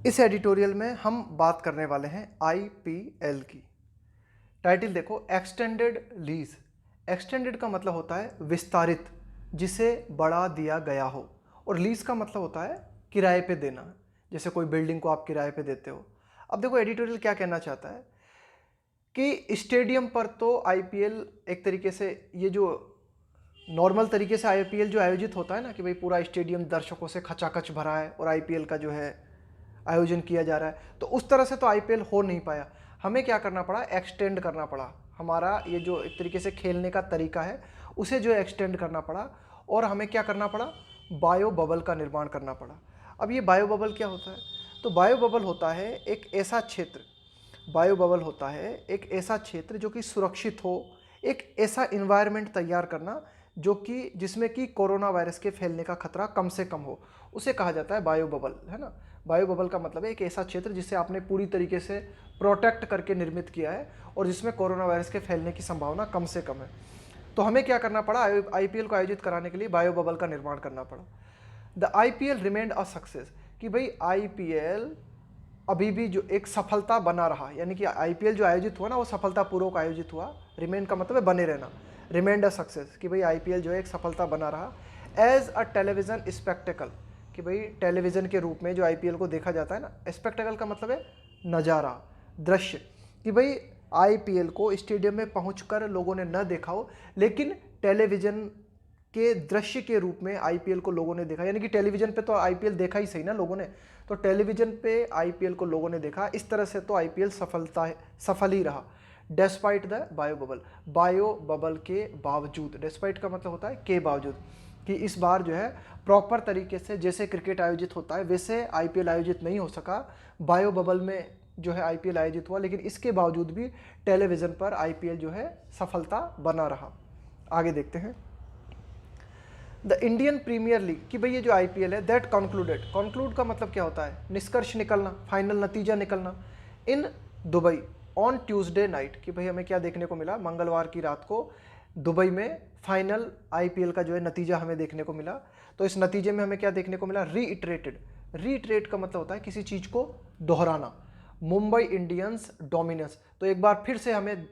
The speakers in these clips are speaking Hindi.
इस एडिटोरियल में हम बात करने वाले हैं आईपीएल की। टाइटल देखो, एक्सटेंडेड लीज। एक्सटेंडेड का मतलब होता है विस्तारित, जिसे बढ़ा दिया गया हो, और लीज का मतलब होता है किराए पे देना, जैसे कोई बिल्डिंग को आप किराए पे देते हो। अब देखो एडिटोरियल क्या कहना चाहता है कि स्टेडियम पर तो आईपीएल एक तरीके से, ये जो नॉर्मल तरीके से आईपीएल जो आयोजित होता है ना, कि भाई पूरा स्टेडियम दर्शकों से खचाखच भरा है और आईपीएल का जो है आयोजन किया जा रहा है, तो उस तरह से तो आईपीएल हो नहीं पाया। हमें क्या करना पड़ा, एक्सटेंड करना पड़ा। हमारा ये जो एक तरीके से खेलने का तरीका है उसे जो एक्सटेंड करना पड़ा, और हमें क्या करना पड़ा, बायो बबल का निर्माण करना पड़ा। अब ये बायो बबल क्या होता है? तो बायो बबल होता है एक ऐसा क्षेत्र, बायो बबल होता है एक ऐसा क्षेत्र जो कि सुरक्षित हो, एक ऐसा इन्वायरमेंट तैयार करना जो कि जिसमें कि कोरोना वायरस के फैलने का खतरा कम से कम हो, उसे कहा जाता है बायो बबल, है ना। बायो बबल का मतलब है एक ऐसा क्षेत्र जिसे आपने पूरी तरीके से प्रोटेक्ट करके निर्मित किया है और जिसमें कोरोना वायरस के फैलने की संभावना कम से कम है। तो हमें क्या करना पड़ा, आईपीएल को आयोजित कराने के लिए बायो बबल का निर्माण करना पड़ा। The IPL remained a success, कि भाई आईपीएल अभी भी जो एक सफलता बना रहा, यानी कि आईपीएल जो आयोजित हुआ ना वो सफलतापूर्वक आयोजित हुआ। रिमेन का मतलब है बने रहना, रिमेंड अ सक्सेस, कि भाई आईपीएल जो है एक सफलता बना रहा। एज अ टेलीविजन स्पेक्टेकल, कि भाई टेलीविजन के रूप में जो आईपीएल को देखा जाता है ना, स्पेक्टेकल का मतलब है नज़ारा, दृश्य, कि भाई आईपीएल को स्टेडियम में पहुंचकर लोगों ने न देखा हो, लेकिन टेलीविजन के दृश्य के रूप में आईपीएल को लोगों ने देखा। यानी कि टेलीविजन पे तो आईपीएल देखा ही सही ना लोगों ने, तो टेलीविजन पे आईपीएल को लोगों ने देखा। इस तरह से तो आईपीएल सफल ही रहा। Despite the bio bubble, bio bubble के बावजूद, डेस्पाइट का मतलब होता है के बावजूद, कि इस बार जो है प्रॉपर तरीके से जैसे क्रिकेट आयोजित होता है वैसे आईपीएल आयोजित नहीं हो सका। बायो बबल में जो है आईपीएल आयोजित हुआ, लेकिन इसके बावजूद भी टेलीविजन पर आईपीएल जो है सफलता बना रहा। आगे देखते हैं द इंडियन प्रीमियर लीग, कि भाई ये जो आईपीएल है दैट कंक्लूडेड, कंक्लूड का मतलब क्या होता है, निष्कर्ष निकलना, फाइनल नतीजा निकलना, in Dubai on Tuesday night, कि भाई हमें क्या देखने को मिला, मंगलवार की रात को दुबई में फाइनल आईपीएल का जो है नतीजा हमें देखने को मिला। तो इस नतीजे में हमें क्या देखने को मिला, रीइटरेटेड, रीइटरेट का मतलब होता है किसी चीज़ को दोहराना, मुंबई इंडियंस डोमिनेंस, तो एक बार फिर से हमें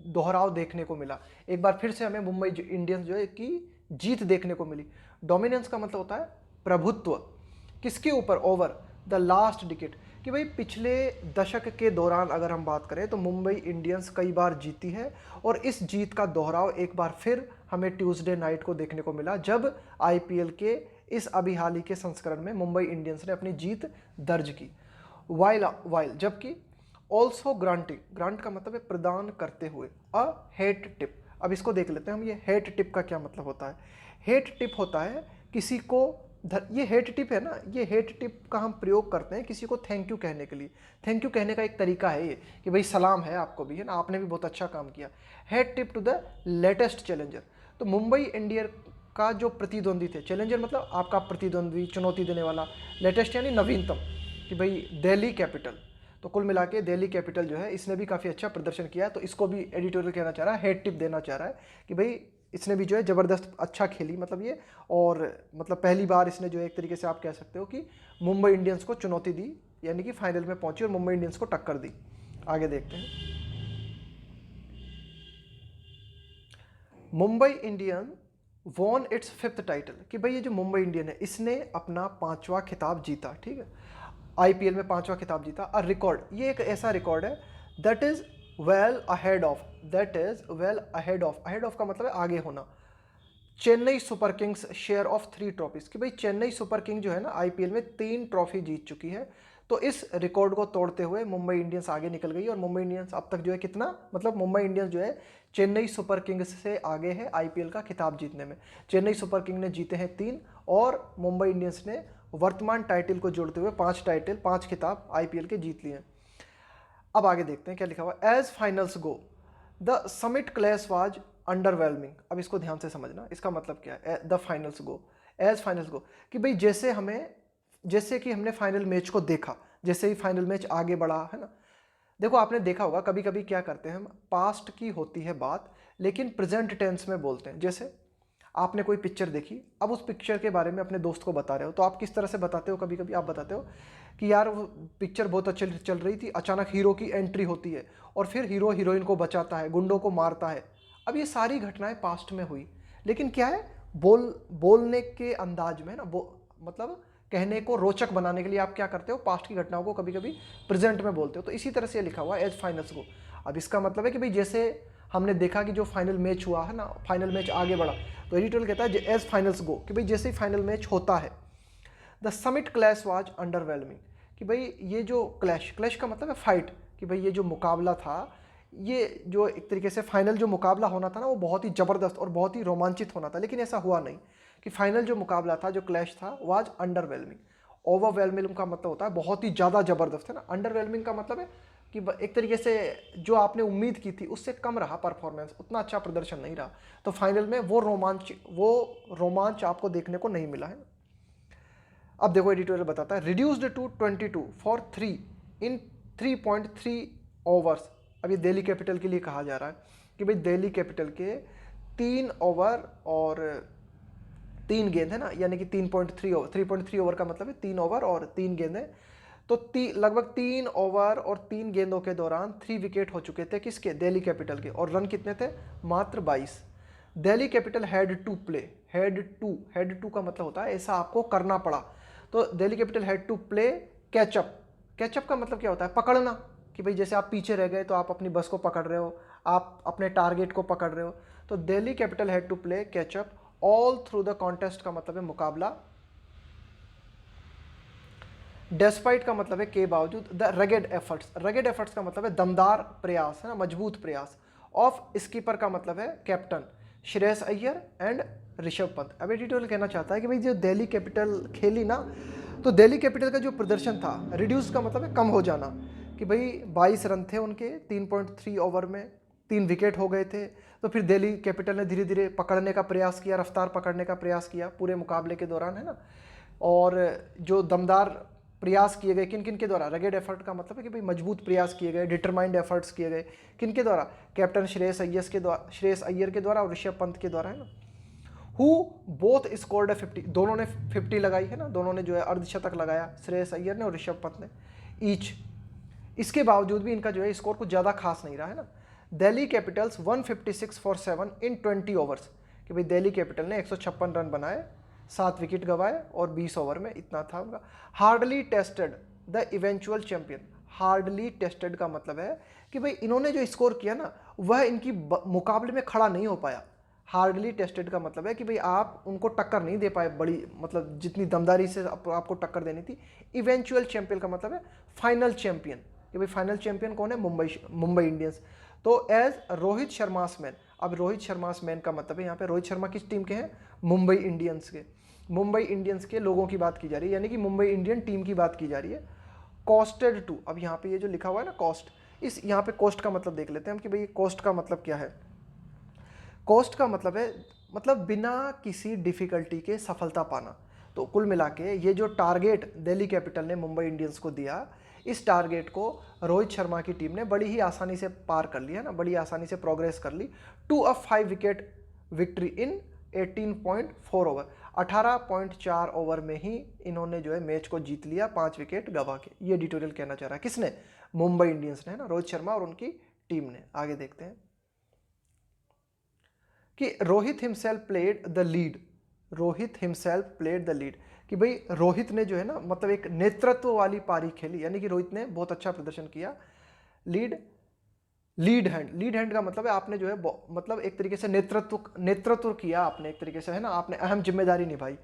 दोहराव देखने को मिला, एक बार फिर से हमें मुंबई इंडियंस जो है कि जीत देखने को मिली। डोमिनेंस का मतलब होता है प्रभुत्व, किसके ऊपर, ओवर द लास्ट डिकेट, कि भाई पिछले दशक के दौरान अगर हम बात करें तो मुंबई इंडियंस कई बार जीती है, और इस जीत का दोहराव एक बार फिर हमें ट्यूसडे नाइट को देखने को मिला, जब आईपीएल के इस अभी हाल ही के संस्करण में मुंबई इंडियंस ने अपनी जीत दर्ज की। वाइल जबकि ऑल्सो ग्रांटिंग, ग्रांट का मतलब है प्रदान करते हुए, अ हेट टिप। अब इसको देख लेते हैं हम, ये हेट टिप का क्या मतलब होता है। हेट टिप होता है किसी को ये हेट टिप है ना, ये हेट टिप का हम प्रयोग करते हैं किसी को थैंक यू कहने के लिए। थैंक यू कहने का एक तरीका है ये, कि भाई सलाम है आपको भी, है ना, आपने भी बहुत अच्छा काम किया। Hat tip to the latest challenger, तो मुंबई इंडियन का जो प्रतिद्वंदी थे, चैलेंजर मतलब आपका प्रतिद्वंदी, चुनौती देने वाला, लेटेस्ट यानी नवीनतम, कि भाई दिल्ली कैपिटल। तो कुल मिला के दिल्ली कैपिटल जो है इसने भी काफ़ी अच्छा प्रदर्शन किया, तो इसको भी एडिटोरियल कहना चाह रहा है, हेड टिप देना चाह रहा है कि भाई इसने भी जो है ज़बरदस्त अच्छा खेली, मतलब ये, और मतलब पहली बार इसने जो है एक तरीके से आप कह सकते हो कि मुंबई इंडियंस को चुनौती दी, यानी कि फाइनल में पहुंची और मुंबई इंडियंस को टक्कर दी। आगे देखते हैं, Mumbai Indian von it's fifth title, कि भाई ये जो मुंबई इंडियन है इसने अपना 5वां खिताब जीता, ठीक है, आईपीएल में 5वां खिताब जीता। और रिकॉर्ड, ये एक ऐसा रिकॉर्ड है that is well ahead of, that is well ahead of, ahead of का मतलब है आगे होना, Chennai Super Kings share of 3 trophies, कि भाई चेन्नई सुपर किंग जो है ना आईपीएल में 3 ट्रॉफी जीत चुकी है। तो इस रिकॉर्ड को तोड़ते हुए मुंबई इंडियंस आगे निकल गई, और मुंबई इंडियंस अब तक जो है कितना, मतलब मुंबई इंडियंस जो है चेन्नई सुपर किंग्स से आगे है आईपीएल का खिताब जीतने में। चेन्नई सुपर किंग ने जीते हैं 3, और मुंबई इंडियंस ने वर्तमान टाइटल को जोड़ते हुए 5 टाइटल, 5 खिताब आईपीएल के जीत लिए। अब आगे देखते हैं क्या लिखा हुआ, as finals go the summit clash was underwhelming. अब इसको ध्यान से समझना, इसका मतलब क्या है, the finals go, as finals go, कि भाई जैसे कि हमने फाइनल मैच को देखा, जैसे ही फाइनल मैच आगे बढ़ा, है ना। देखो आपने देखा होगा कभी कभी क्या करते हैं हम, पास्ट की होती है बात लेकिन प्रेजेंट टेंस में बोलते हैं। जैसे आपने कोई पिक्चर देखी, अब उस पिक्चर के बारे में अपने दोस्त को बता रहे हो, तो आप किस तरह से बताते हो, कभी कभी आप बताते हो कि यार वो पिक्चर बहुत अच्छी चल रही थी, अचानक हीरो की एंट्री होती है और फिर हीरो हीरोइन को बचाता है, गुंडों को मारता है। अब ये सारी घटनाएं पास्ट में हुई, लेकिन क्या है, बोलने के अंदाज में ना, मतलब कहने को रोचक बनाने के लिए आप क्या करते हो, पास्ट की घटनाओं को कभी कभी प्रेजेंट में बोलते हो। तो इसी तरह से लिखा हुआ है एज फाइनल्स गो। अब इसका मतलब है कि भाई जैसे हमने देखा कि जो फाइनल मैच हुआ है ना, फाइनल मैच आगे बढ़ा, तो एडिटोरियल कहता है एज फाइनल्स गो, कि भाई जैसे ही फाइनल मैच होता है। The summit clash was underwhelming, कि भाई ये जो क्लैश का मतलब है फाइट, कि भाई ये जो मुकाबला था, ये जो एक तरीके से फाइनल जो मुकाबला होना था ना, वो बहुत ही ज़बरदस्त और बहुत ही रोमांचित होना था। लेकिन ऐसा हुआ नहीं कि फाइनल जो मुकाबला था, जो क्लैश था, वाज अंडरवेलमिंग। ओवरवेलमिंग का मतलब होता है बहुत ही ज़्यादा ज़बरदस्त, है ना। अंडरवेलमिंग का मतलब है कि एक तरीके से जो आपने उम्मीद की थी उससे कम रहा परफॉर्मेंस, उतना अच्छा प्रदर्शन नहीं रहा। तो फाइनल में वो रोमांच आपको देखने को नहीं मिला है। अब देखो एडिटोरियल बताता है reduced to 22 for 3 in 3.3 overs. अब ये दिल्ली कैपिटल के लिए कहा जा रहा है कि भाई दिल्ली कैपिटल के 3 ओवर और 3 गेंद है ना, यानी कि 3.3 ओवर, 3.3 ओवर का मतलब है 3 ओवर और 3 गेंद है। तो लगभग 3 ओवर और 3 गेंदों के दौरान 3 विकेट हो चुके थे किसके, दिल्ली कैपिटल के, और रन कितने थे, मात्र 22। Delhi capital had to play, had to का मतलब होता है ऐसा आपको करना पड़ा। तो Delhi capital had to play catchup. Catchup का मतलब क्या होता है, पकड़ना, कि भाई जैसे आप पीछे रह गए तो आप अपनी बस को पकड़ रहे हो, आप अपने टारगेट को पकड़ रहे हो। तो Delhi capital had to play catchup all through the contest का मतलब है मुकाबला। डेस्पाइट का मतलब है के बावजूद। द रगेड एफर्ट्स का मतलब है दमदार प्रयास, है ना, मजबूत प्रयास। ऑफ स्कीपर का मतलब है कैप्टन श्रेयस अय्यर एंड ऋषभ पंत। अब एडिटोरियल कहना चाहता है कि भाई जो दिल्ली कैपिटल खेली ना, तो दिल्ली कैपिटल का जो प्रदर्शन था, रिड्यूस का मतलब है कम हो जाना, कि भाई 22 रन थे उनके 3.3 ओवर में, 3 विकेट हो गए थे। तो फिर दिल्ली कैपिटल ने धीरे धीरे पकड़ने का प्रयास किया, रफ्तार पकड़ने का प्रयास किया पूरे मुकाबले के दौरान, है ना। और जो दमदार प्रयास किए गए किन किन के द्वारा, रगेड एफर्ट का मतलब है कि भाई मजबूत प्रयास किए गए, डिटरमाइंड एफर्ट्स किए गए, किन के द्वारा, कैप्टन श्रेयस अय्यर के द्वारा और ऋषभ पंत के द्वारा, है ना। हु बोथ स्कोर्ड 50, दोनों ने 50 लगाई, है ना, दोनों ने जो है अर्धशतक लगाया, श्रेयस अय्यर ने और ऋषभ पंत ने ईच। इसके बावजूद भी इनका जो है स्कोर कुछ ज़्यादा खास नहीं रहा, है ना। Delhi Capitals 156 for 7 in 20 overs, कि भाई दिल्ली कैपिटल ने 156 रन बनाए, 7 विकेट गंवाए और 20 ओवर में इतना था उनका। Hardly tested the eventual champion. Hardly tested का मतलब है कि भाई इन्होंने जो स्कोर किया ना, वह इनकी मुकाबले में खड़ा नहीं हो पाया। हार्डली टेस्टेड का मतलब है कि भाई आप उनको टक्कर नहीं दे पाए, बड़ी मतलब जितनी दमदारी से आपको टक्कर देनी थी। इवेंचुअल चैंपियन का मतलब है फाइनल चैंपियन, कि भाई फाइनल चैंपियन कौन है, मुंबई इंडियंस। तो एज रोहित शर्मास मैन। अब रोहित शर्मास मैन का मतलब है यहाँ पे रोहित शर्मा किस टीम के हैं, मुंबई इंडियंस के। मुंबई इंडियंस के लोगों की बात की जा रही है, यानी कि मुंबई इंडियन टीम की बात की जा रही है। कॉस्टेड टू, अब यहाँ पे ये जो लिखा हुआ है ना कॉस्ट, इस यहाँ पे कॉस्ट का मतलब देख लेते हैं हम कि भाई कॉस्ट का मतलब क्या है। कॉस्ट का मतलब है मतलब बिना किसी डिफिकल्टी के सफलता पाना। तो कुल मिला के ये जो टारगेट दिल्ली कैपिटल ने मुंबई इंडियंस को दिया, इस टारगेट को रोहित शर्मा की टीम ने बड़ी ही आसानी से पार कर लिया ना, बड़ी आसानी से प्रोग्रेस कर ली। To a 5 wicket victory in 18.4 over, 18.4 over में ही इन्होंने जो है मैच को जीत लिया 5 विकेट गंवा के। ये एडिटोरियल कहना चाह रहा है किसने, मुंबई इंडियंस ने, है ना, रोहित शर्मा और उनकी टीम ने। आगे देखते हैं कि Rohit himself played the lead. Rohit himself played the lead, कि भाई रोहित ने जो है ना मतलब एक नेतृत्व वाली पारी खेली, यानी कि रोहित ने बहुत अच्छा प्रदर्शन किया। लीड हैंड का मतलब है आपने जो है मतलब एक तरीके से नेतृत्व किया आपने, एक तरीके से, है ना, आपने अहम जिम्मेदारी निभाई।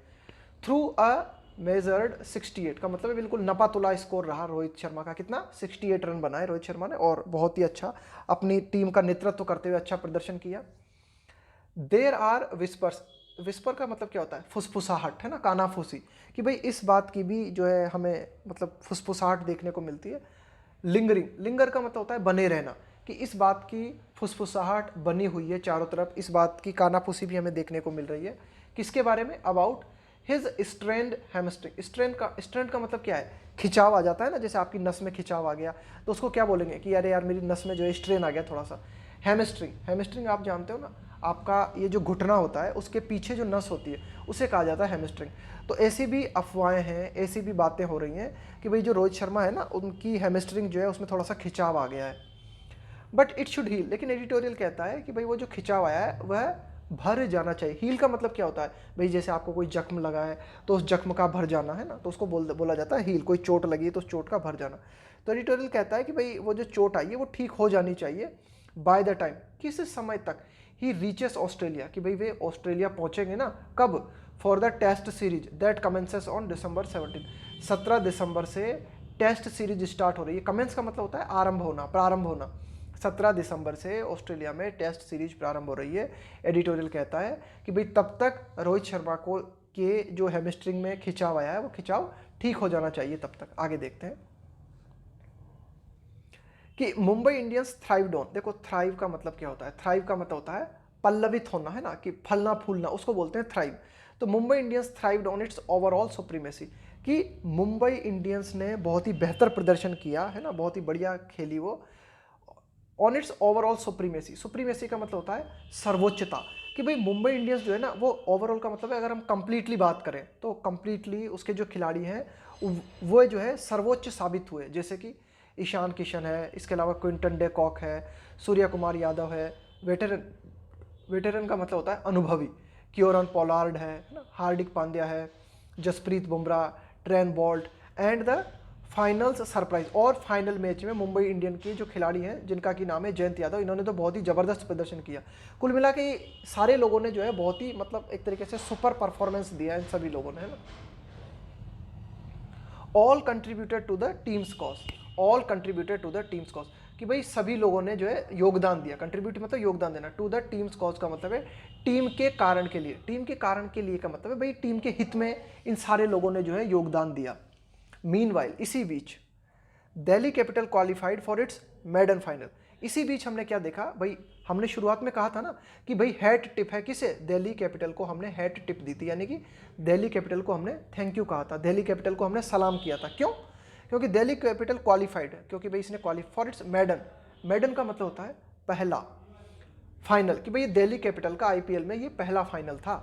थ्रू अ मेजर्ड 68 का मतलब है बिल्कुल नपा तुला स्कोर रहा रोहित शर्मा का। कितना, 68 रन बनाए रोहित शर्मा ने, और बहुत ही अच्छा अपनी टीम का नेतृत्व करते हुए अच्छा प्रदर्शन किया। देर आर विस्पर्स, विस्पर का मतलब क्या होता है, फुसफुसाहट, है ना, कानाफूसी, कि भाई इस बात की भी जो है हमें मतलब फुसफुसाहट देखने को मिलती है। लिंगर का मतलब होता है बने रहना, कि इस बात की फुसफुसाहट बनी हुई है चारों तरफ, इस बात की कानाफूसी भी हमें देखने को मिल रही है। किसके बारे में, about his strained hamstring. Strained का मतलब क्या है, खिंचाव आ जाता है ना, जैसे आपकी नस में खिंचाव आ गया तो उसको क्या बोलेंगे कि अरे यार मेरी नस में जो है स्ट्रेन आ गया थोड़ा सा। हैमस्ट्रिंग आप जानते हो ना, आपका ये जो घुटना होता है उसके पीछे जो नस होती है उसे कहा जाता है हैमस्ट्रिंग। तो ऐसी भी अफवाहें हैं, ऐसी भी बातें हो रही हैं कि भाई जो रोहित शर्मा है ना, उनकी हैमस्ट्रिंग जो है उसमें थोड़ा सा खिंचाव आ गया है, बट इट शुड हील। लेकिन एडिटोरियल कहता है कि भाई वो जो खिंचाव आया है वह भर जाना चाहिए। हील का मतलब क्या होता है भाई, जैसे आपको कोई जख्म लगा है तो उस जख्म का भर जाना है ना, तो उसको बोला जाता है हील। कोई चोट लगी है तो उस चोट का भर जाना। तो एडिटोरियल कहता है कि भाई वो जो चोट आई है वो ठीक हो जानी चाहिए बाय द टाइम, किस समय तक ही रीचेस ऑस्ट्रेलिया, कि भाई वे ऑस्ट्रेलिया पहुंचेंगे ना, कब, for the test series that commences on December 17। 17 दिसंबर से टेस्ट सीरीज स्टार्ट हो रही है। कमेंस का मतलब होता है आरंभ होना, प्रारंभ होना। 17 दिसंबर से ऑस्ट्रेलिया में टेस्ट सीरीज प्रारंभ हो रही है। एडिटोरियल कहता है कि भाई तब तक रोहित शर्मा को के जो हैमस्ट्रिंग में खिंचाव आया है वो खिंचाव ठीक हो जाना चाहिए तब तक। आगे देखते हैं कि मुंबई इंडियंस थ्राइव्ड ऑन। देखो थ्राइव का मतलब क्या होता है, थ्राइव का मतलब होता है पल्लवित होना, है ना, कि फलना फूलना, उसको बोलते हैं थ्राइव। तो Mumbai Indians thrived on its overall supremacy, कि मुंबई इंडियंस ने बहुत ही बेहतर प्रदर्शन किया है ना, बहुत ही बढ़िया खेली वो on its overall supremacy. Supremacy का मतलब होता है सर्वोच्चता, कि भाई मुंबई इंडियंस जो है ना वो ओवरऑल का मतलब है, अगर हम कंप्लीटली बात करें तो कंप्लीटली उसके जो खिलाड़ी हैं वो जो है सर्वोच्च साबित हुए। जैसे कि ईशान किशन है, इसके अलावा क्विंटन डे कॉक है, सूर्य कुमार यादव है, वेटरन, वेटरन का मतलब होता है अनुभवी, क्योरन पोलार्ड है ना, हार्दिक पांड्या है, Jasprit Bumrah, Trent Boult and the finals surprise. और फाइनल मैच में मुंबई इंडियन के जो खिलाड़ी हैं जिनका की नाम है जयंत यादव, इन्होंने तो बहुत ही ज़बरदस्त प्रदर्शन किया। कुल मिला के सारे लोगों ने जो है बहुत ही मतलब एक तरीके से सुपर परफॉर्मेंस दिया इन सभी लोगों ने, है ना। All contributed to the team's cause, all contributed to the team's cause, कि भाई सभी लोगों ने जो है योगदान दिया। कंट्रीब्यूट मतलब योगदान देना, टू द टीम्स कॉज का मतलब है टीम के कारण के लिए। टीम के कारण के लिए का मतलब है भाई टीम के हित में इन सारे लोगों ने जो है योगदान दिया। मीनवाइल, इसी बीच Delhi capital qualified for its maiden final. इसी बीच हमने क्या देखा भाई, हमने शुरुआत में कहा था ना कि भाई हैट टिप है किसे, दिल्ली कैपिटल को हमने हैट टिप दी थी, यानी कि दिल्ली कैपिटल को हमने थैंक यू कहा था, दिल्ली कैपिटल को हमने सलाम किया था। क्यों? क्योंकि दिल्ली कैपिटल क्वालिफाइड है, क्योंकि भाई इसने qualify for its maiden. Maiden का मतलब होता है पहला फाइनल, कि भाई दिल्ली कैपिटल का आईपीएल में ये पहला फाइनल था।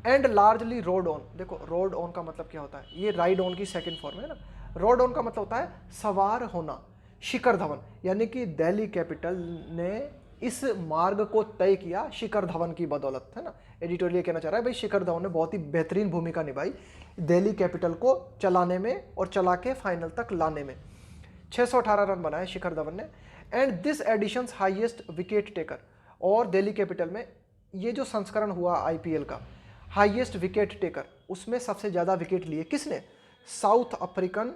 एंड लार्जली रोड ऑन, देखो रोड ऑन का मतलब क्या होता है, ये राइड ऑन की सेकंड फॉर्म है ना। रोड ऑन का मतलब होता है सवार होना, शिखर धवन, यानी कि दिल्ली कैपिटल ने इस मार्ग को तय किया शिखर धवन की बदौलत, है ना। एडिटोरियल कहना चाह रहा है भाई शिखर धवन ने बहुत ही बेहतरीन भूमिका निभाई दिल्ली कैपिटल को चलाने में और चला के फाइनल तक लाने में। 618 रन बनाए शिखर धवन ने। And this edition's highest wicket taker, और दिल्ली कैपिटल में ये जो संस्करण हुआ आईपीएल का हाईएस्ट विकेट टेकर, उसमें सबसे ज़्यादा विकेट लिए किसने, South African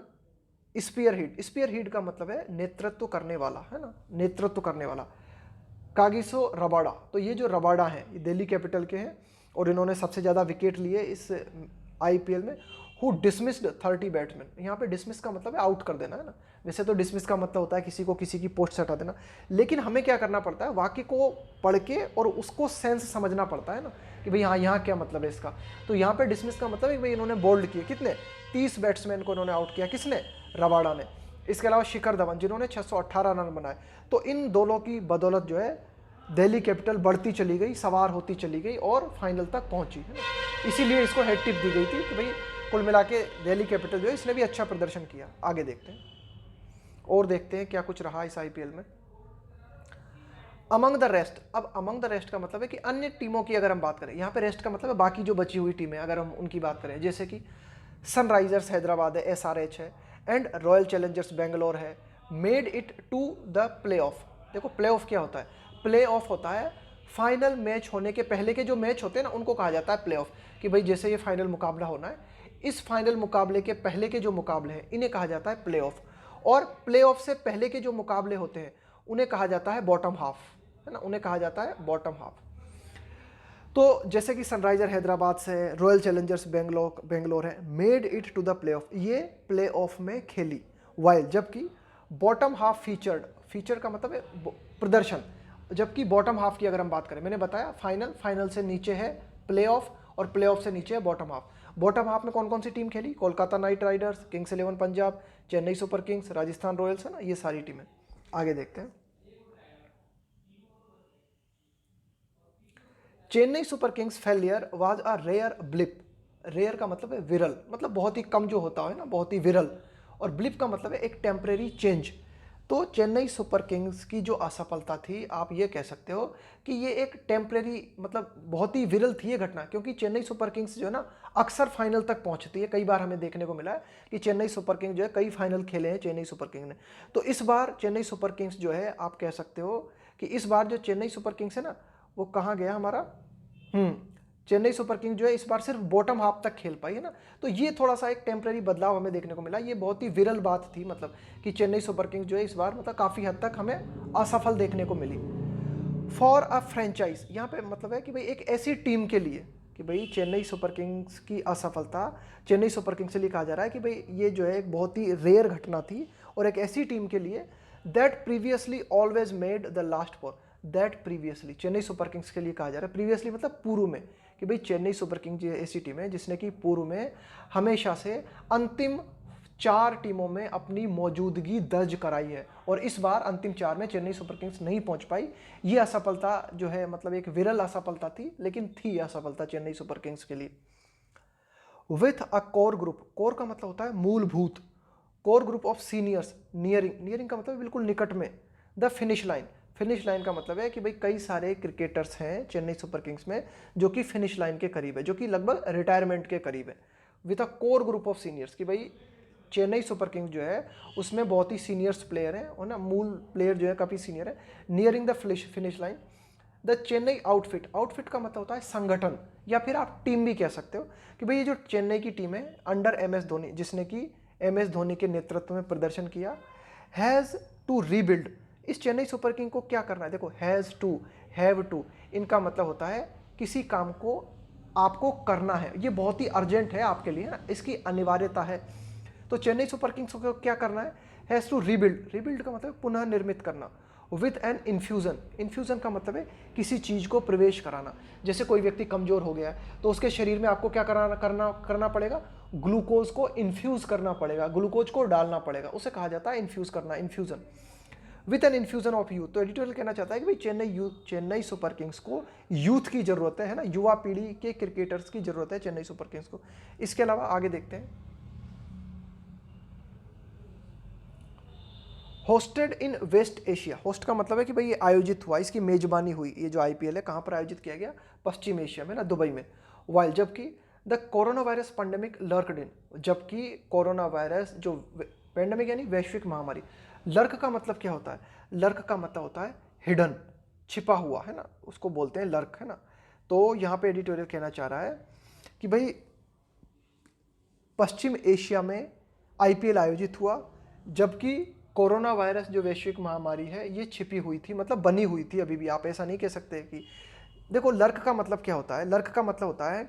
spearhead. Spearhead का मतलब है नेतृत्व करने वाला, है ना, नेतृत्व करने वाला, कागिसो रबाडा। तो ये जो रबाडा हैं ये दिल्ली कैपिटल के हैं और इन्होंने सबसे ज़्यादा विकेट लिए इस आईपीएल में। हु डिसमिस्ड 30 बैट्समैन, यहाँ पे डिसमिस का मतलब है आउट कर देना, है ना। वैसे तो डिसमिस का मतलब होता है किसी को किसी की पोस्ट से हटा देना, लेकिन हमें क्या करना पड़ता है, वाक्य को पढ़ के और उसको सेंस समझना पड़ता है ना, कि भाई हाँ यहाँ क्या मतलब है इसका। तो यहाँ पे डिसमिस का मतलब है कि भाई इन्होंने बोल्ड किए, कितने, 30 बैट्समैन को इन्होंने आउट किया, किसने, रबाडा ने। इसके अलावा शिखर धवन जिन्होंने 618 रन बनाए। तो इन दोनों की बदौलत जो है दिल्ली कैपिटल बढ़ती चली गई, सवार होती चली गई और फाइनल तक पहुंची, है ना। इसीलिए इसको हेड टिप दी गई थी कि भाई कुल मिला के दिल्ली कैपिटल जो है इसने भी अच्छा प्रदर्शन किया। आगे देखते हैं और देखते हैं क्या कुछ रहा इस आईपीएल में। अमंग द रेस्ट, अब अमंग द रेस्ट का मतलब है कि अन्य टीमों की अगर हम बात करें, यहाँ पे रेस्ट का मतलब है बाकी जो बची हुई टीमें, अगर हम उनकी बात करें, जैसे कि सनराइजर्स हैदराबाद है, एसआरएच है, एंड रॉयल चैलेंजर्स बेंगलोर है, made it to the playoff. देखो प्ले ऑफ क्या होता है, प्ले ऑफ होता है फाइनल मैच होने के पहले के जो मैच होते हैं ना उनको कहा जाता है प्ले ऑफ। कि भाई जैसे ये फाइनल मुकाबला होना है, इस फाइनल मुकाबले के पहले के जो मुकाबले हैं इन्हें कहा जाता है प्ले ऑफ। और प्ले ऑफ से पहले के जो मुकाबले होते हैं उन्हें कहा जाता है बॉटम हाफ, है ना, उन्हें कहा जाता है बॉटम हाफ। तो जैसे कि सनराइजर हैदराबाद से रॉयल चैलेंजर्स बेंगलोर है, made it to the playoff, ये प्ले ऑफ में खेली। वाइल, जबकि बॉटम हाफ फीचर्ड, फीचर का मतलब है प्रदर्शन, जबकि बॉटम हाफ की अगर हम बात करें, मैंने बताया फाइनल, फाइनल से नीचे है प्ले ऑफ और प्ले ऑफ से नीचे है बॉटम हाफ। बॉटम हाफ में कौन कौन सी टीम खेली, Kolkata Knight Riders, Kings 11 Punjab, Chennai Super Kings, Rajasthan Royals, है ना, ये सारी टीमें। आगे देखते हैं Chennai Super Kings failure was a rare blip. Rare का मतलब है विरल, मतलब बहुत ही कम जो होता है ना, बहुत ही विरल। और ब्लिप का मतलब है एक टेम्परेरी चेंज। तो चेन्नई सुपर किंग्स की जो असफलता थी, आप ये कह सकते हो कि ये एक टेम्परेरी, मतलब बहुत ही विरल थी ये घटना, क्योंकि चेन्नई सुपर किंग्स जो है ना अक्सर फाइनल तक पहुंचती है। कई बार हमें देखने को मिला है कि चेन्नई सुपर किंग्स जो है कई फाइनल खेले हैं चेन्नई सुपर किंग्स ने। तो इस बार चेन्नई सुपर किंग्स जो है, आप कह सकते हो कि इस बार जो चेन्नई सुपर किंग्स है ना, वो कहाँ गया हमारा, चेन्नई सुपर किंग जो है इस बार सिर्फ बॉटम हाफ तक खेल पाई है ना। तो ये थोड़ा सा एक टेम्परेरी बदलाव हमें देखने को मिला। ये बहुत ही विरल बात थी, मतलब कि चेन्नई सुपर किंग जो है इस बार मतलब काफ़ी हद तक हमें असफल देखने को मिली। फॉर अ फ्रेंचाइज, यहाँ पे मतलब है कि भाई एक ऐसी टीम के लिए, कि भाई चेन्नई सुपर किंग्स की असफलता चेन्नई सुपर किंग्स से लिए कहा जा रहा है कि भाई ये जो है एक बहुत ही रेयर घटना थी, और एक ऐसी टीम के लिए that previously always made the last four. That previously Chennai Super Kings के लिए कहा जा रहा है, प्रीवियसली मतलब पूर्व में, कि भाई चेन्नई सुपर किंग्स ऐसी टीम है जिसने कि पूर्व में हमेशा से अंतिम 4 टीमों में अपनी मौजूदगी दर्ज कराई है, और इस बार अंतिम 4 में चेन्नई सुपर किंग्स नहीं पहुंच पाई। ये असफलता जो है मतलब एक विरल असफलता थी, लेकिन थी असफलता चेन्नई सुपर किंग्स के लिए। With a core group, core का मतलब होता है मूलभूत, core group of seniors nearing, nearing का मतलब बिल्कुल निकट में, the finish line, finish line का मतलब है कि भाई कई सारे क्रिकेटर्स हैं चेन्नई सुपर किंग्स में जो कि फिनिश लाइन के करीब है, जो कि लगभग रिटायरमेंट के करीब है। With a core group of seniors, कि भाई चेन्नई सुपर किंग्स जो है उसमें बहुत ही सीनियर्स प्लेयर हैं, और ना मूल प्लेयर जो है काफ़ी सीनियर है। Nearing the finish line, the Chennai outfit, outfit का मतलब होता है संगठन, या फिर आप टीम भी कह सकते हो, कि भाई ये जो चेन्नई की टीम है अंडर MS धोनी, जिसने कि MS धोनी के नेतृत्व में प्रदर्शन किया, हैज़ टू रीबिल्ड। इस चेन्नई सुपर किंग को क्या करना है, देखो हैज़ टू, हैव टू, इनका मतलब होता है किसी काम को आपको करना है, ये बहुत ही अर्जेंट है आपके लिए ना, इसकी अनिवार्यता है। तो चेन्नई सुपर किंग्स को क्या करना है, हैज़ टू रीबिल्ड, रीबिल्ड का मतलब पुनः निर्मित करना। विथ एन इन्फ्यूज़न, इन्फ्यूज़न का मतलब है किसी चीज़ को प्रवेश कराना। जैसे कोई व्यक्ति कमज़ोर हो गया है तो उसके शरीर में आपको क्या करना पड़ेगा, ग्लूकोज को इन्फ्यूज़ करना पड़ेगा, ग्लूकोज को डालना पड़ेगा, उसे कहा जाता है इन्फ्यूज़ करना, infusion. With an infusion of youth, तो एडिटोरियल कहना चाहता है कि भाई चेन्नई सुपर किंग्स को यूथ की ज़रूरत है ना, युवा पीढ़ी के क्रिकेटर्स की ज़रूरत है चेन्नई सुपर किंग्स को। इसके अलावा आगे देखते हैं, hosted in West Asia, host का मतलब है कि भाई ये आयोजित हुआ, इसकी मेजबानी हुई, ये जो IPL है कहाँ पर आयोजित किया गया, पश्चिम एशिया में ना, दुबई में। वाइल, जबकि द कोरोना वायरस पेंडेमिक लर्कड इन, जबकि कोरोना वायरस जो पेंडेमिक यानी वैश्विक महामारी, लर्क का मतलब क्या होता है, लर्क का मतलब होता है हिडन, छिपा हुआ है ना, उसको बोलते हैं लर्क, है ना। तो यहाँ पे एडिटोरियल कहना चाह रहा है कि भाई पश्चिम एशिया में IPL आयोजित हुआ, जबकि कोरोना वायरस जो वैश्विक महामारी है ये छिपी हुई थी, मतलब बनी हुई थी अभी भी। आप ऐसा नहीं कह सकते कि, देखो लर्क का मतलब क्या होता है, लर्क का मतलब होता है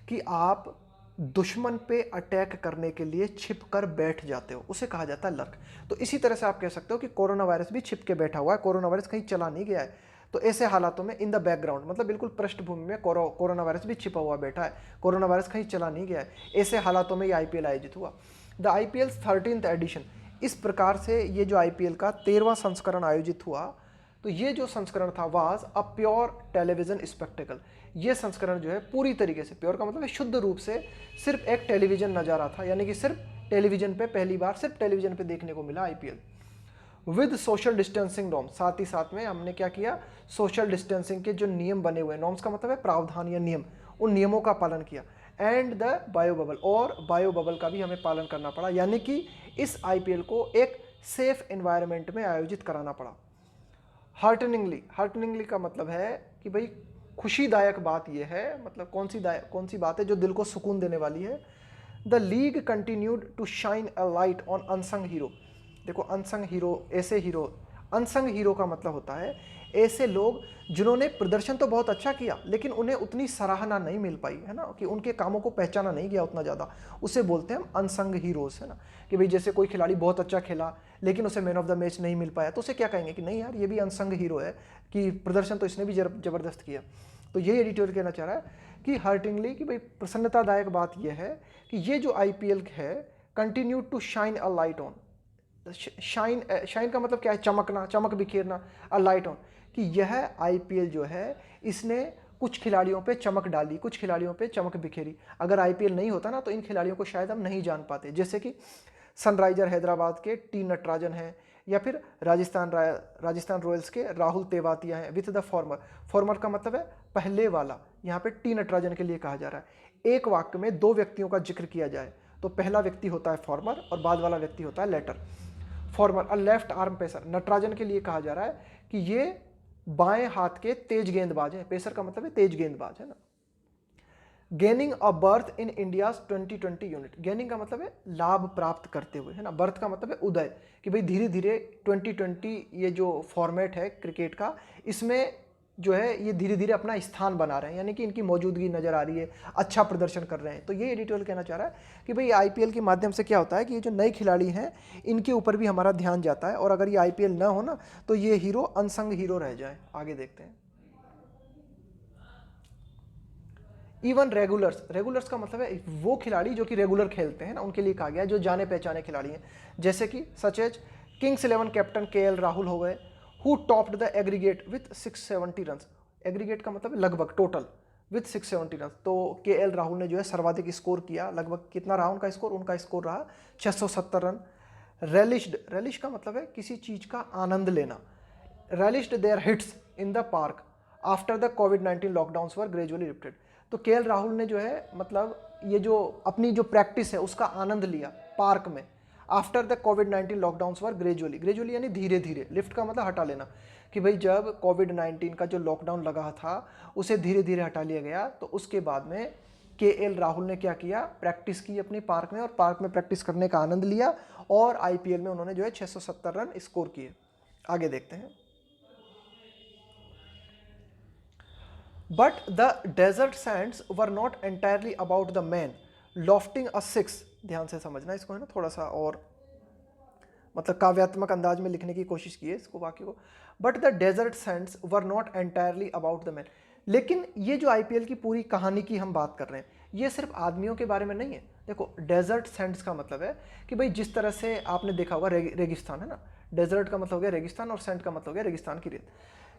कि आप दुश्मन पे अटैक करने के लिए छिप कर बैठ जाते हो, उसे कहा जाता है लर्क। तो इसी तरह से आप कह सकते हो कि कोरोना वायरस भी छिप के बैठा हुआ है, कोरोना वायरस कहीं चला नहीं गया है। तो ऐसे हालातों में इन द बैकग्राउंड, मतलब बिल्कुल पृष्ठभूमि में कोरोना वायरस भी छिपा हुआ बैठा है, कोरोना वायरस कहीं चला नहीं गया है। ऐसे हालातों में ये IPL आयोजित हुआ। द IPL 13th एडिशन, इस प्रकार से ये जो IPL का 13वां संस्करण आयोजित हुआ। तो ये जो संस्करण था was a pure television spectacle, ये संस्करण जो है पूरी तरीके से, प्योर का मतलब है शुद्ध रूप से सिर्फ एक टेलीविजन नज़ारा था, यानी कि सिर्फ टेलीविजन पे, पहली बार सिर्फ टेलीविजन पे देखने को मिला IPL। With social distancing norm, साथ ही साथ में हमने क्या किया, सोशल डिस्टेंसिंग के जो नियम बने हुए, नॉर्म्स का मतलब है प्रावधान या नियम, उन नियमों का पालन किया। एंड द बायो बबल, और बायो बबल का भी हमें पालन करना पड़ा, यानी कि इस IPL को एक सेफ एनवायरनमेंट में आयोजित कराना पड़ा। हार्टनिंगली, हार्टनिंगली का मतलब है कि भाई खुशीदायक बात यह है, मतलब कौन सी बात है जो दिल को सुकून देने वाली है। The league continued to shine a light on unsung hero. देखो अनसंग हीरो, ऐसे हीरो, अनसंग हीरो का मतलब होता है ऐसे लोग जिन्होंने प्रदर्शन तो बहुत अच्छा किया लेकिन उन्हें उतनी सराहना नहीं मिल पाई, है ना, कि उनके कामों को पहचाना नहीं गया उतना ज़्यादा, उसे बोलते हैं हम अनसंग हीरोज़, है ना। कि भाई जैसे कोई खिलाड़ी बहुत अच्छा खेला लेकिन उसे मैन ऑफ द मैच नहीं मिल पाया, तो उसे क्या कहेंगे कि नहीं यार ये भी अनसंग हीरो है, कि प्रदर्शन तो इसने भी ज़बरदस्त किया। तो यही एडिटोरियल कहना चाह रहा है कि हर्टिंगली, कि भाई प्रसन्नतादायक बात यह है कि ये जो IPL है continue to shine a light on, shine का मतलब क्या है, चमकना, चमक बिखेरना, अ लाइट ऑन, कि यह IPL जो है इसने कुछ खिलाड़ियों पे चमक डाली, कुछ खिलाड़ियों पे चमक बिखेरी। अगर आईपीएल नहीं होता ना तो इन खिलाड़ियों को शायद हम नहीं जान पाते, जैसे कि सनराइजर हैदराबाद के टी नटराजन हैं, या फिर राजस्थान रॉयल्स के राहुल तेवातिया हैं विथ द फॉर्मर का मतलब है पहले वाला, यहाँ पे टी नटराजन के लिए कहा जा रहा है। एक वाक्य में दो व्यक्तियों का जिक्र किया जाए तो पहला व्यक्ति होता है फॉर्मर और बाद वाला व्यक्ति होता है latter. Former a left arm pacer, Natarajan के लिए कहा जा रहा है कि ये बाएं हाथ के तेज गेंदबाज हैं। पेसर का मतलब है तेज गेंदबाज, है ना। Gaining a birth in India's 2020 unit, gaining का मतलब है लाभ प्राप्त करते हुए, है ना। बर्थ का मतलब है उदय, कि भाई धीरे धीरे 2020 ये जो फॉर्मेट है क्रिकेट का, इसमें जो है ये धीरे धीरे अपना स्थान बना रहे हैं, यानी कि इनकी मौजूदगी नजर आ रही है, अच्छा प्रदर्शन कर रहे हैं। तो ये एडिटोरियल कहना चाह रहा है कि भाई आईपीएल के माध्यम से क्या होता है कि ये जो नए खिलाड़ी हैं इनके ऊपर भी हमारा ध्यान जाता है, और अगर ये आईपीएल ना हो ना तो ये हीरो अनसंग हीरो रह जाए। आगे देखते हैं। इवन रेगुलर्स का मतलब है वो खिलाड़ी जो कि रेगुलर खेलते हैं ना, उनके लिए कहा गया है, जो जाने पहचाने खिलाड़ी हैं, जैसे कि such as Kings 11 captain KL Rahul हो गए, who topped the aggregate with 670 run. Aggregate का मतलब लगभग टोटल विथ 670 रन। तो केएल राहुल ने जो है सर्वाधिक स्कोर किया, लगभग कितना रहा उनका स्कोर? उनका स्कोर रहा 670 रन। रेलिश का मतलब है किसी चीज का आनंद लेना। Relished their hits in the park after the कोविड-19 लॉकडाउन्स वर ग्रेजुअली लिफ्टेड। तो केएल राहुल ने जो है मतलब ये जो अपनी जो प्रैक्टिस है उसका आनंद लिया पार्क में, आफ्टर द कोविड-19 लॉकडाउन्स वर ग्रेजुअली यानी धीरे धीरे, लिफ्ट का मतलब हटा लेना, कि भाई जब कोविड-19 का जो लॉकडाउन लगा था उसे धीरे धीरे हटा लिया गया, तो उसके बाद में केएल राहुल ने क्या किया? प्रैक्टिस की अपने पार्क में, और पार्क में प्रैक्टिस करने का आनंद लिया, और आईपीएल में उन्होंने जो है 670 रन स्कोर किए। आगे देखते हैं। But the desert sands were not entirely about the man lofting a six। ध्यान से समझना इसको, है ना, थोड़ा सा और मतलब काव्यात्मक अंदाज में लिखने की कोशिश की है इसको वाक्य को। But the desert sands were not entirely about the man. लेकिन ये जो आईपीएल की पूरी कहानी की हम बात कर रहे हैं, ये सिर्फ आदमियों के बारे में नहीं है। देखो, डेजर्ट सैंड्स का मतलब है कि भाई जिस तरह से आपने देखा होगा रेगिस्तान, है ना, डेजर्ट का मतलब हो गया रेगिस्तान और सैंड का मतलब हो गया रेगिस्तान की रेत।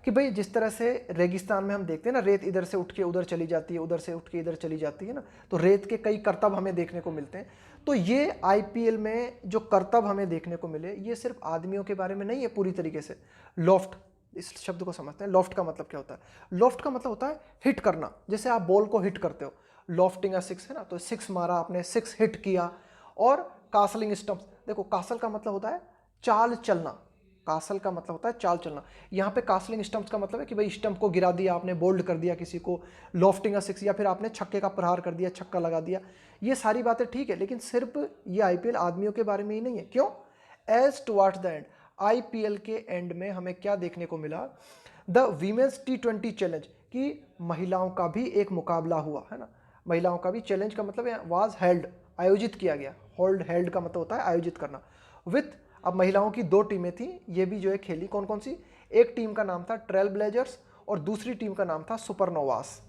कि भाई जिस तरह से रेगिस्तान में हम देखते हैं ना, रेत इधर से उठ के उधर चली जाती है, उधर से उठ के इधर चली जाती है ना, तो रेत के कई करतब हमें देखने को मिलते हैं। तो ये आईपीएल में जो करतब हमें देखने को मिले, ये सिर्फ आदमियों के बारे में नहीं है पूरी तरीके से। लॉफ्ट, इस शब्द को समझते हैं। लॉफ्ट का मतलब क्या होता है? लॉफ्ट का मतलब होता है हिट करना। जैसे आप बॉल को हिट करते हो, लॉफ्टिंग अ सिक्स, है ना, तो सिक्स मारा आपने, सिक्स हिट किया। और कासलिंग स्टंप्स, देखो कासल का मतलब होता है चाल चलना, कासल का मतलब होता है चाल चलना। यहाँ पे कासलिंग स्टंप्स का मतलब है कि भाई स्टंप को गिरा दिया आपने, बोल्ड कर दिया किसी को, लॉफ्टिंग अ सिक्स, या फिर आपने छक्के का प्रहार कर दिया, छक्का लगा दिया। ये सारी बातें ठीक है, लेकिन सिर्फ ये आईपीएल आदमियों के बारे में ही नहीं है। क्यों? As towards the end, IPL के एंड में हमें क्या देखने को मिला? द वीमेंस T20 चैलेंज, कि महिलाओं का भी एक मुकाबला हुआ, है ना। महिलाओं का भी, चैलेंज का मतलब है वाज हेल्ड, आयोजित किया गया। हेल्ड का मतलब होता है आयोजित करना। विथ, अब महिलाओं की दो टीमें थी, ये भी जो है खेली। कौन कौन सी? एक टीम का नाम था ट्रेल ब्लेजर्स और दूसरी टीम का नाम था supernovas.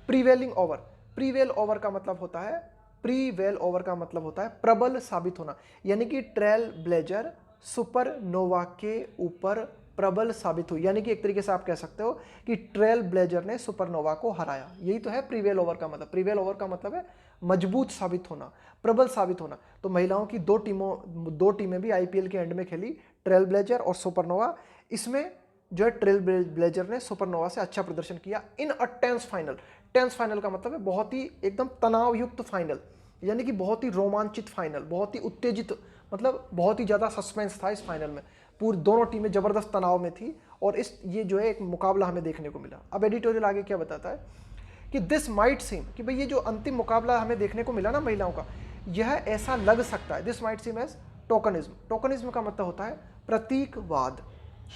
Prevailing over, prevail over का मतलब होता है, प्रीवेल ओवर का मतलब होता है प्रबल साबित होना, यानी कि ट्रेल ब्लेजर सुपरनोवा के ऊपर प्रबल साबित हुई। यानी कि एक तरीके से आप कह सकते हो कि ट्रेल ब्लेजर ने सुपरनोवा को हराया। यही तो है प्रीवेल ओवर का मतलब। प्रीवेल ओवर का मतलब है मजबूत साबित होना, प्रबल साबित होना। तो महिलाओं की दो टीमें भी आईपीएल के एंड में खेली, ट्रेल ब्लेजर और सुपरनोवा। इसमें जो है ट्रेल ब्लेजर ने सुपरनोवा से अच्छा प्रदर्शन किया इन अ टेंस फाइनल। टेंस फाइनल का मतलब है बहुत ही एकदम तनावयुक्त फाइनल, यानी कि बहुत ही रोमांचित फाइनल, बहुत ही उत्तेजित, मतलब बहुत ही ज़्यादा सस्पेंस था इस फाइनल में। पूरी दोनों टीमें ज़बरदस्त तनाव में थी, और ये जो है एक मुकाबला हमें देखने को मिला। अब एडिटोरियल आगे क्या बताता है कि दिस माइट सीम, कि भाई ये जो अंतिम मुकाबला हमें देखने को मिला ना महिलाओं का, यह ऐसा लग सकता है, this might seem as tokenism. Tokenism का मतलब होता है प्रतीकवाद।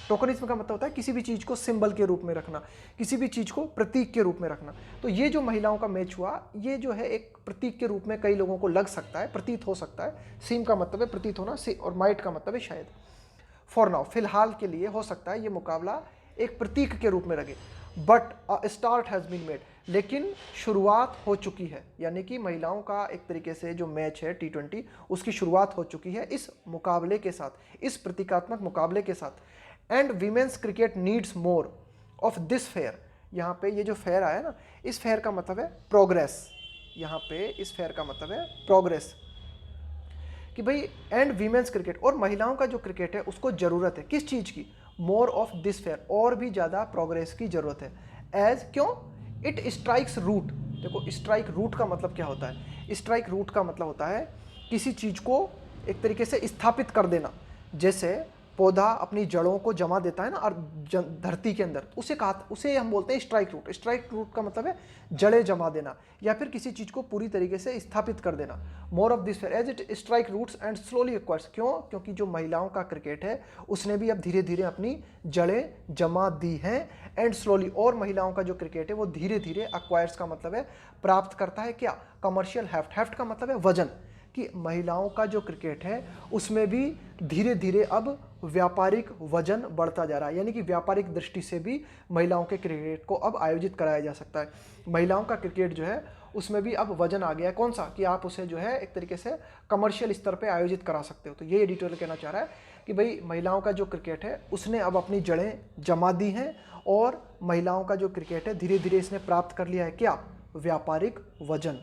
टोकनिज्म का मतलब होता है किसी भी चीज़ को सिंबल के रूप में रखना, किसी भी चीज़ को प्रतीक के रूप में रखना। तो ये जो महिलाओं का मैच हुआ, ये जो है एक प्रतीक के रूप में कई लोगों को लग सकता है, प्रतीत हो सकता है। सीम का मतलब है प्रतीत होना, और माइट का मतलब है शायद। फॉर नाउ, फिलहाल के लिए हो सकता है ये मुकाबला एक प्रतीक के रूप में लगे। But a start has been made, लेकिन शुरुआत हो चुकी है। यानी कि महिलाओं का एक तरीके से जो मैच है T20, उसकी शुरुआत हो चुकी है इस मुकाबले के साथ, इस प्रतीकात्मक मुकाबले के साथ। And women's cricket needs more of this fair यहाँ पे ये जो फेयर आया ना, इस फेयर का मतलब है प्रोग्रेस। यहाँ पे इस फेयर का मतलब है प्रोग्रेस कि भाई एंड वीमेंस क्रिकेट, और महिलाओं का जो क्रिकेट है उसको ज़रूरत है किस चीज़ की, मोर ऑफ दिस फेयर, और भी ज़्यादा प्रोग्रेस की ज़रूरत है। एज क्यों, इट स्ट्राइक्स रूट। देखो स्ट्राइक रूट का मतलब क्या होता है, स्ट्राइक रूट का मतलब होता है किसी चीज़ को एक तरीके से स्थापित कर देना। जैसे पौधा अपनी जड़ों को जमा देता है ना और धरती के अंदर, उसे हम बोलते हैं स्ट्राइक रूट। स्ट्राइक रूट का मतलब है जड़ें जमा देना या फिर किसी चीज़ को पूरी तरीके से स्थापित कर देना। More of this fair as it strike roots and slowly acquires, क्यों, क्योंकि जो महिलाओं का क्रिकेट है उसने भी अब धीरे धीरे अपनी जड़ें जमा दी हैं। एंड स्लोली, और महिलाओं का जो क्रिकेट है वो धीरे धीरे एक्वायर्स का मतलब है प्राप्त करता है क्या, कमर्शियल हेफ्ट। हेफ्ट का मतलब है वजन, कि महिलाओं का जो क्रिकेट है उसमें भी धीरे धीरे अब व्यापारिक वजन बढ़ता जा रहा है, यानी कि व्यापारिक दृष्टि से भी महिलाओं के क्रिकेट को अब आयोजित कराया जा सकता है। महिलाओं का क्रिकेट जो है उसमें भी अब वजन आ गया है, कौन सा, कि आप उसे जो है एक तरीके से कमर्शियल स्तर पे आयोजित करा सकते हो। तो ये एडिटोरियल कहना चाह रहा है कि भाई महिलाओं का जो क्रिकेट है उसने अब अपनी जड़ें जमा दी हैं, और महिलाओं का जो क्रिकेट है धीरे धीरे इसने प्राप्त कर लिया है क्या, व्यापारिक वजन।